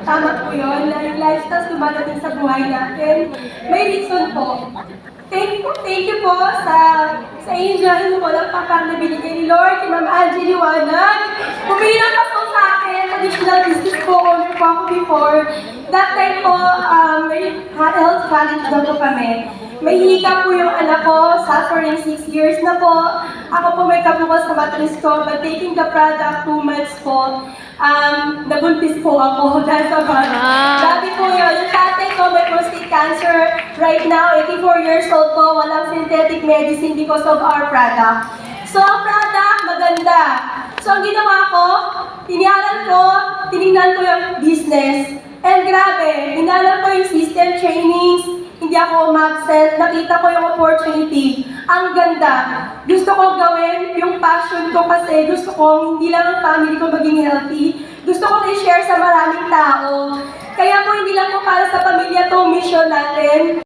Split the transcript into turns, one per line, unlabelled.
tama po yun, na yung lifestyles dumadating sa buhay natin. May reason po. Thank you po sa angel po ng papang na binigay ni Lord, kay Ma'am Angie Liwanag. Pumili ng paso sa akin, additional business po, owner po ako before. That time po, may health challenge na po kami. May hika po yung anak ko, suffering 6 years na po. Ako po may kabukas sa matris ko, but taking the product 2 months po, nabuntis po ako dahil sa bata. Dati po yun, yung tatay ko may prostate cancer. Right now, 84 years old po, walang synthetic medicine because of our product. So, ang product, maganda. So, ang ginawa ko, tinignan ko yung business. And grabe, inalam ko yung system trainings, hindi ako umabsent, nakita ko yung opportunity. Ang ganda. Gusto ko gawin yung passion ko kasi gusto ko hindi lang ang family ko maging healthy. Gusto ko i-share sa maraming tao. Kaya po hindi lang po para sa pamilya to mission natin.